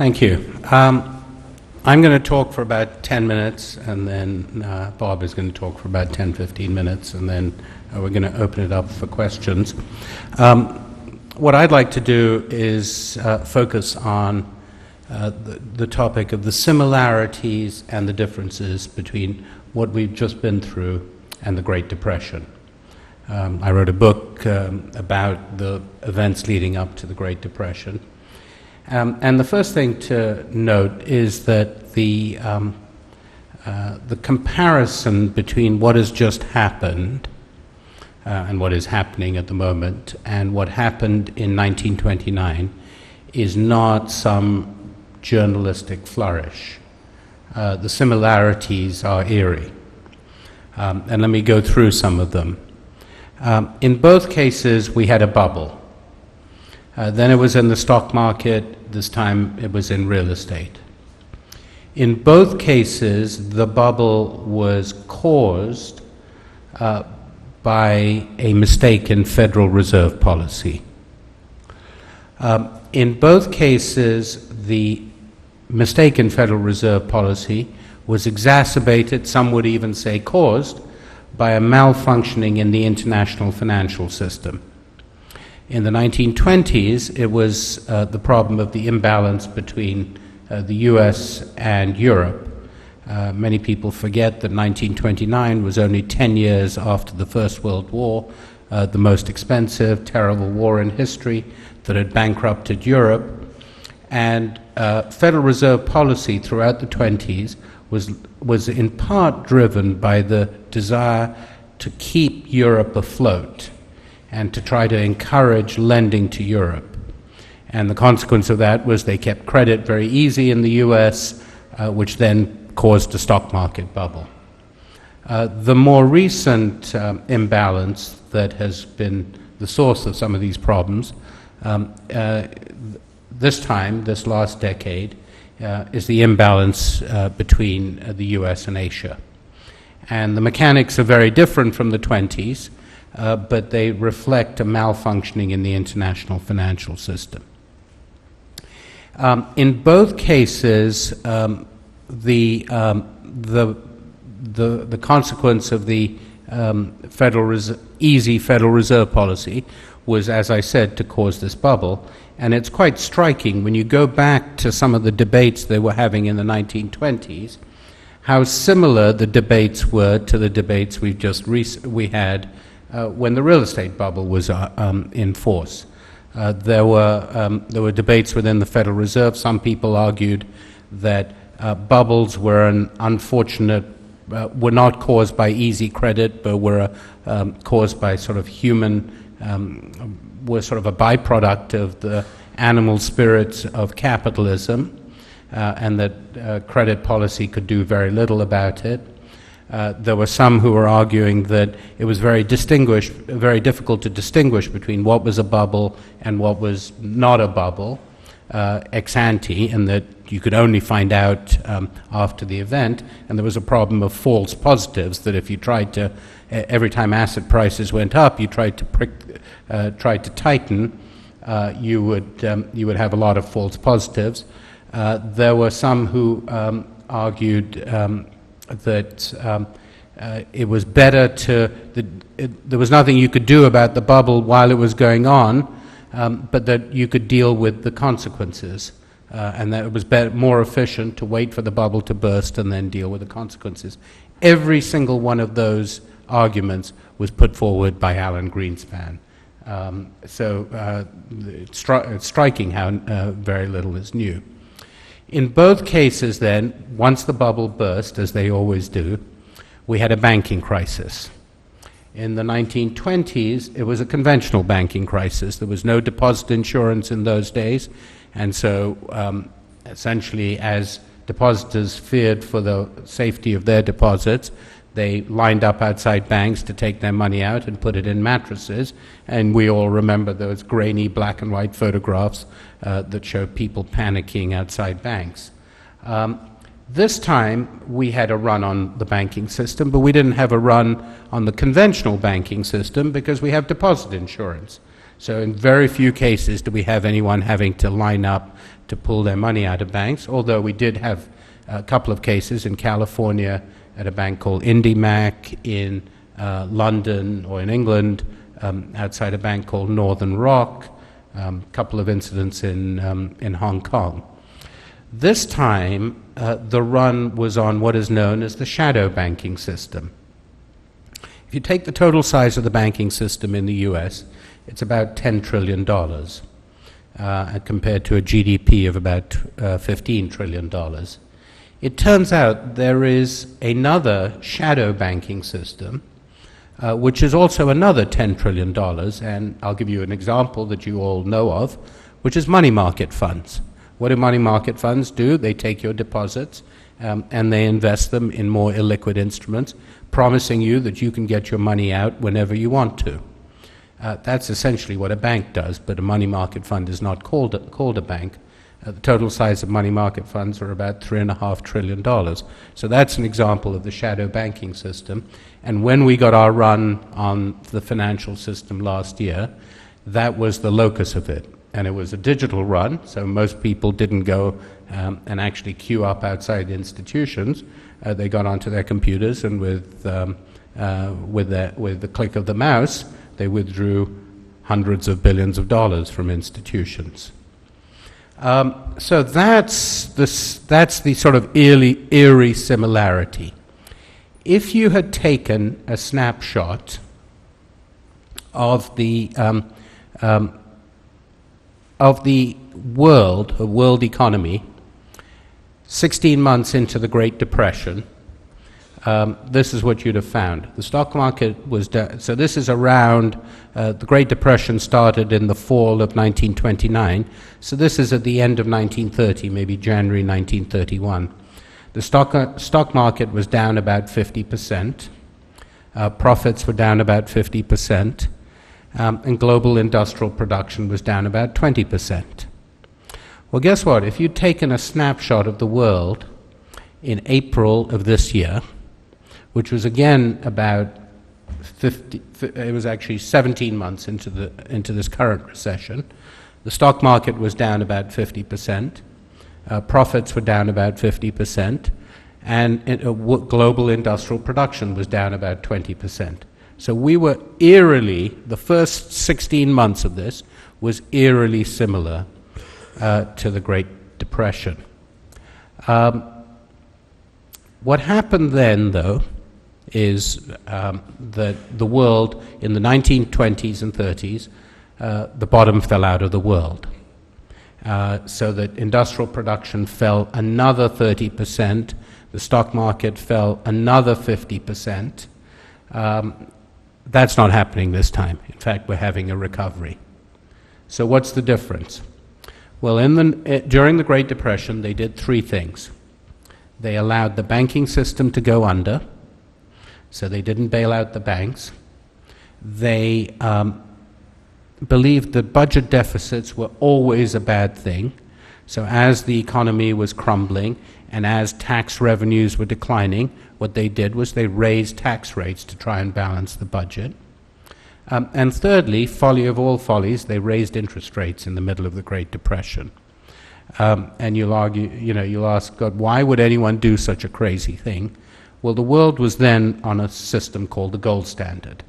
Thank you. I'm going to talk for about 10 minutes, and then Bob is going to talk for about 10, 15 minutes, and then we're going to open it up for questions. What I'd like to do is focus on the topic of the similarities and the differences between what we've just been through and the Great Depression. I wrote a book about the events leading up to the Great Depression. And the first thing to note is that the comparison between what has just happened and what is happening at the moment and what happened in 1929 is not some journalistic flourish. The similarities are eerie. And let me go through some of them. In both cases, we had a bubble. Then it was in the stock market. This time it was in real estate. In both cases, the bubble was caused by a mistake in Federal Reserve policy. In both cases, the mistake in Federal Reserve policy was exacerbated, some would even say caused, by a malfunctioning in the international financial system. In the 1920s, it was the problem of the imbalance between the US and Europe. Many people forget that 1929 was only 10 years after the First World War, the most expensive, terrible war in history that had bankrupted Europe. And Federal Reserve policy throughout the 20s was in part driven by the desire to keep Europe afloat and to try to encourage lending to Europe. And the consequence of that was they kept credit very easy in the US, which then caused a stock market bubble. The more recent imbalance that has been the source of some of these problems, this last decade, is the imbalance between the US and Asia. And the mechanics are very different from the 20s, but they reflect a malfunctioning in the international financial system. In both cases, the consequence of the easy Federal Reserve policy was, as I said, to cause this bubble. And it's quite striking when you go back to some of the debates they were having in the 1920s, how similar the debates were to the debates we had when the real estate bubble was in force. There were debates within the Federal Reserve. Some people argued that bubbles were were not caused by easy credit, but were caused by sort of were sort of a byproduct of the animal spirits of capitalism, and that credit policy could do very little about it. There were some who were arguing that it was very difficult to distinguish between what was a bubble and what was not a bubble ex ante, and that you could only find out after the event. And there was a problem of false positives, that if you tried to, every time asset prices went up, you tried to tighten, you would have a lot of false positives. There were some who argued that it was better there was nothing you could do about the bubble while it was going on, but that you could deal with the consequences, and that it was more efficient to wait for the bubble to burst and then deal with the consequences. Every single one of those arguments was put forward by Alan Greenspan. So it's striking how very little is new. In both cases then, once the bubble burst, as they always do, we had a banking crisis. In the 1920s, it was a conventional banking crisis. There was no deposit insurance in those days, and so essentially as depositors feared for the safety of their deposits, they lined up outside banks to take their money out and put it in mattresses, and we all remember those grainy black and white photographs that show people panicking outside banks. This time we had a run on the banking system, but we didn't have a run on the conventional banking system because we have deposit insurance. So in very few cases do we have anyone having to line up to pull their money out of banks, although we did have a couple of cases in California at a bank called IndyMac, in London or in England outside a bank called Northern Rock, a couple of incidents in Hong Kong. This time, the run was on what is known as the shadow banking system. If you take the total size of the banking system in the US, it's about $10 trillion, compared to a GDP of about $15 trillion. It turns out there is another shadow banking system, which is also another $10 trillion, and I'll give you an example that you all know of, which is money market funds. What do money market funds do? They take your deposits and they invest them in more illiquid instruments, promising you that you can get your money out whenever you want to. That's essentially what a bank does, but a money market fund is not called a bank. The total size of money market funds are about $3.5 trillion. So that's an example of the shadow banking system. And when we got our run on the financial system last year, that was the locus of it. And it was a digital run, so most people didn't go and actually queue up outside institutions. They got onto their computers, and with the click of the mouse, they withdrew hundreds of billions of dollars from institutions. So that's the sort of eerie similarity. If you had taken a snapshot of the world economy 16 months into the Great Depression, this is what you'd have found. The stock market was down. So this is around, the Great Depression started in the fall of 1929. So this is at the end of 1930, maybe January 1931. The stock market was down about 50%. Profits were down about 50%. And global industrial production was down about 20%. Well, guess what? If you'd taken a snapshot of the world in April of this year, which was again about it was actually 17 months into this current recession, the stock market was down about 50%, profits were down about 50%, and global industrial production was down about 20%. So we were eerily, the first 16 months of this was eerily similar to the Great Depression. What happened then, though, is that the world in the 1920s and 30s, the bottom fell out of the world. So that industrial production fell another 30%, the stock market fell another 50%. That's not happening this time. In fact, we're having a recovery. So what's the difference? Well, during the Great Depression, they did three things. They allowed the banking system to go under, so they didn't bail out the banks. They believed that budget deficits were always a bad thing. So as the economy was crumbling and as tax revenues were declining, what they did was they raised tax rates to try and balance the budget. And thirdly, folly of all follies, they raised interest rates in the middle of the Great Depression. And you'll ask, God, why would anyone do such a crazy thing? Well, the world was then on a system called the gold standard.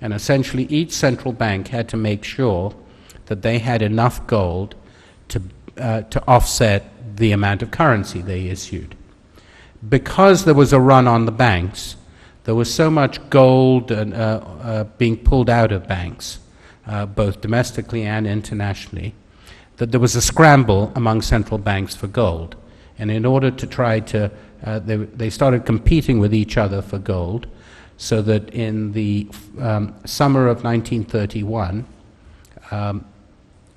And essentially each central bank had to make sure that they had enough gold to offset the amount of currency they issued. Because there was a run on the banks, there was so much gold being pulled out of banks, both domestically and internationally, that there was a scramble among central banks for gold. And in order to try to, they started competing with each other for gold, so that in the summer of 1931,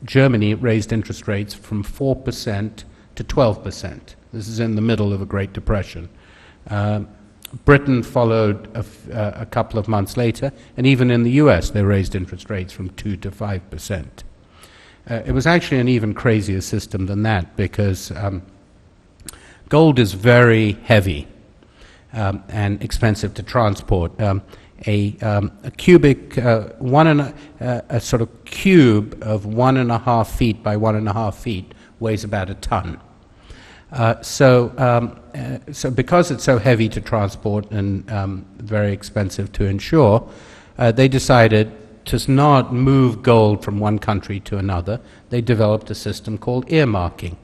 Germany raised interest rates from 4% to 12%. This is in the middle of a Great Depression. Britain followed a couple of months later, and even in the US they raised interest rates from 2 to 5%. It was actually an even crazier system than that, because gold is very heavy and expensive to transport. a cubic, a sort of cube of 1.5 feet by 1.5 feet weighs about a ton. So because it's so heavy to transport and very expensive to insure, they decided to not move gold from one country to another. They developed a system called earmarking.